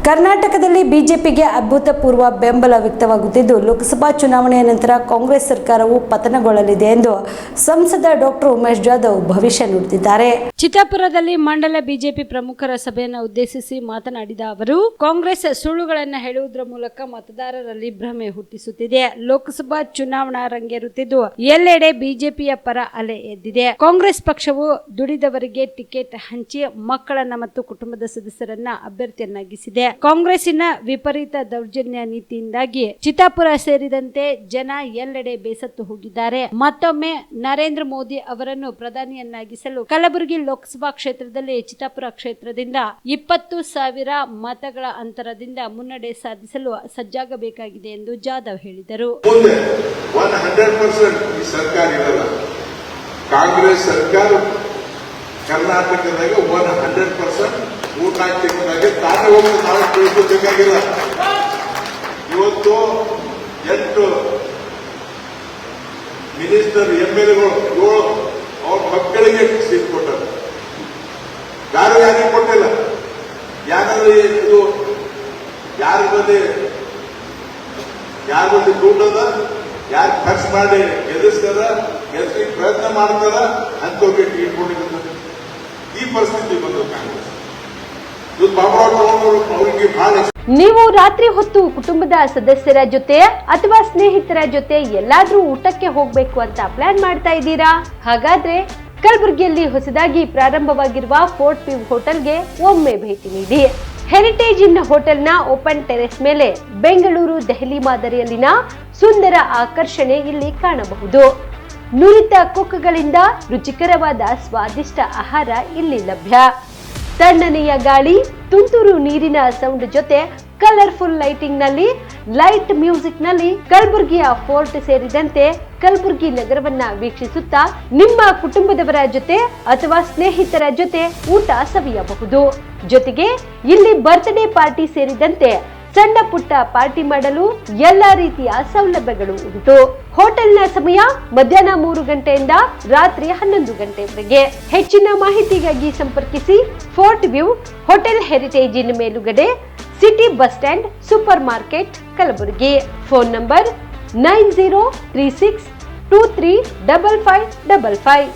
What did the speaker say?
ಕರ್ನಾಟಕದಲ್ಲಿ ಬಿಜೆಪಿಗೆ ಅಭೂತಪೂರ್ವ ಬೆಂಬಲ ವ್ಯಕ್ತವಾಗುತ್ತಿದ್ದು, ಲೋಕಸಭಾ ಚುನಾವಣೆಯ ನಂತರ ಕಾಂಗ್ರೆಸ್ ಸರ್ಕಾರವು ಪತನಗೊಳ್ಳಲಿದೆ ಎಂದು ಸಂಸದ ಡಾಕ್ಟರ್ ಉಮೇಶ್ ಜಾಧವ್ ಭವಿಷ್ಯ ನುಡಿದಿದ್ದಾರೆ. ಚಿತ್ತಾಪುರದಲ್ಲಿ ಮಂಡಲ ಬಿಜೆಪಿ ಪ್ರಮುಖರ ಸಭೆಯನ್ನು ಉದ್ದೇಶಿಸಿ ಮಾತನಾಡಿದ ಅವರು, ಕಾಂಗ್ರೆಸ್ ಸುಳ್ಳುಗಳನ್ನು ಹೇಳುವುದರ ಮೂಲಕ ಮತದಾರರಲ್ಲಿ ಭ್ರಮೆ ಹುಟ್ಟಿಸುತ್ತಿದೆ. ಲೋಕಸಭಾ ಚುನಾವಣಾ ರಂಗೇರುತ್ತಿದ್ದು, ಎಲ್ಲೆಡೆ ಬಿಜೆಪಿಯ ಪರ ಅಲೆ ಎದ್ದಿದೆ. ಕಾಂಗ್ರೆಸ್ ಪಕ್ಷವು ದುಡಿದವರಿಗೆ ಟಿಕೆಟ್ ಹಂಚಿ ಮಕ್ಕಳನ್ನ ಮತ್ತು ಕುಟುಂಬದ ಸದಸ್ಯರನ್ನ ಅಭ್ಯರ್ಥಿಯನ್ನಾಗಿಸಿದೆ. ಕಾಂಗ್ರೆಸ್ಸಿನ ವಿಪರೀತ ದೌರ್ಜನ್ಯ ನೀತಿಯಿಂದಾಗಿ ಚಿತ್ತಾಪುರ ಸೇರಿದಂತೆ ಜನ ಎಲ್ಲೆಡೆ ಬೇಸತ್ತು ಹೋಗಿದ್ದಾರೆ. ಮತ್ತೊಮ್ಮೆ ನರೇಂದ್ರ ಮೋದಿ ಅವರನ್ನು ಪ್ರಧಾನಿಯನ್ನಾಗಿಸಲು ಕಲಬುರಗಿ ಲೋಕಸಭಾ ಕ್ಷೇತ್ರದಲ್ಲಿ ಚಿತ್ತಾಪುರ ಕ್ಷೇತ್ರದಿಂದ 20,000 ಮತಗಳ ಅಂತರದಿಂದ ಮುನ್ನಡೆ ಸಾಧಿಸಲು ಸಜ್ಜಾಗಬೇಕಾಗಿದೆ ಎಂದು ಜಾಧವ್ ಹೇಳಿದರು. ಕಾಂಗ್ರೆಸ್ ಸರ್ಕಾರ ಕರ್ನಾಟಕದಾಗ 100% ಊಟ ಹಾಕಿದಾಗ ತಾನೇ ಹೋಗಿ ನಾವು ತಿಳಿಸಬೇಕಾಗಿಲ್ಲ. ಇವತ್ತು 8 ಮಿನಿಸ್ಟರ್ MLAಗಳು 7 ಅವ್ರ ಮಕ್ಕಳಿಗೆ ಸೀಟ್ ಕೊಟ್ಟರು. ಯಾರಿಗೆ ಕೊಟ್ಟಿಲ್ಲ. ಯಾರಲ್ಲಿ ಇದು ಯಾರ ಬಳಿ ದುಡ್ಡದ, ಯಾರು ಖರ್ಚು ಮಾಡಿ ಗೆಲ್ಲಿಸ್ತಾರ, ಗೆಲ್ಲಿಸ್ಲಿಕ್ಕೆ ಪ್ರಯತ್ನ ಮಾಡ್ತಾರ ಅಂತವ್ರಿಗೆ ಟಿಕೆಟ್ ಕೊಟ್ಟಿದ್ದಾರೆ. ಈ ಪರಿಸ್ಥಿತಿ ಬಂದು ಕಾಂಗ್ರೆಸ್ ಅವರಿಗೆ ಬಹಳ. ನೀವು ರಾತ್ರಿ ಹೊತ್ತು ಕುಟುಂಬದ ಸದಸ್ಯರ ಜೊತೆ ಅಥವಾ ಸ್ನೇಹಿತರ ಜೊತೆ ಎಲ್ಲಾದ್ರೂ ಊಟಕ್ಕೆ ಹೋಗ್ಬೇಕು ಅಂತ ಪ್ಲಾನ್ ಮಾಡ್ತಾ ಇದ್ದೀರಾ? ಹಾಗಾದ್ರೆ ಕಲಬುರಗಿಯಲ್ಲಿ ಹೊಸದಾಗಿ ಪ್ರಾರಂಭವಾಗಿರುವ ಫೋರ್ಟ್ ವ್ಯೂ ಹೋಟೆಲ್ಗೆ ಒಮ್ಮೆ ಭೇಟಿ ನೀಡಿ. ಹೆರಿಟೇಜ್ ಇನ್ ಹೋಟೆಲ್ನ ಓಪನ್ ಟೆರೆಸ್ ಮೇಲೆ ಬೆಂಗಳೂರು ದೆಹಲಿ ಮಾದರಿಯಲ್ಲಿನ ಸುಂದರ ಆಕರ್ಷಣೆ ಇಲ್ಲಿ ಕಾಣಬಹುದು. ನುರಿತ ಕುಕ್ಗಳಿಂದ ರುಚಿಕರವಾದ ಸ್ವಾದಿಷ್ಟ ಆಹಾರ ಇಲ್ಲಿ ಲಭ್ಯ. ತಣ್ಣನೆಯ ಗಾಳಿ, ತುಂತುರು ನೀರಿನ ಸೌಂಡ್ ಜೊತೆ ಕಲರ್ಫುಲ್ ಲೈಟಿಂಗ್ ನಲ್ಲಿ, ಲೈಟ್ ಮ್ಯೂಸಿಕ್ ನಲ್ಲಿ ಕಲಬುರಗಿಯ ಫೋರ್ಟ್ ಸೇರಿದಂತೆ ಕಲಬುರಗಿ ನಗರವನ್ನ ವೀಕ್ಷಿಸುತ್ತಾ ನಿಮ್ಮ ಕುಟುಂಬದವರ ಜೊತೆ ಅಥವಾ ಸ್ನೇಹಿತರ ಜೊತೆ ಊಟ ಸವಿಯಬಹುದು. ಜೊತೆಗೆ ಇಲ್ಲಿ ಬರ್ತ್ಡೇ ಪಾರ್ಟಿ ಸೇರಿದಂತೆ ಸಣ್ಣ ಪುಟ್ಟ ಪಾರ್ಟಿ ಮಾಡಲು ಎಲ್ಲಾ ರೀತಿಯ ಸೌಲಭ್ಯಗಳು ಉಂಟು. ಹೋಟೆಲ್ನ ಸಮಯ ಮಧ್ಯಾಹ್ನ 3 ಗಂಟೆಯಿಂದ ರಾತ್ರಿ 11 ಗಂಟೆವರೆಗೆ. ಹೆಚ್ಚಿನ ಮಾಹಿತಿಗಾಗಿ ಸಂಪರ್ಕಿಸಿ ಫೋರ್ಟ್ ವ್ಯೂ ಹೋಟೆಲ್, ಹೆರಿಟೇಜ್ ಇನ್ ಮೇಲುಗಡೆ, city bus stand, super market, Kalaburagi. Phone number 9036235555.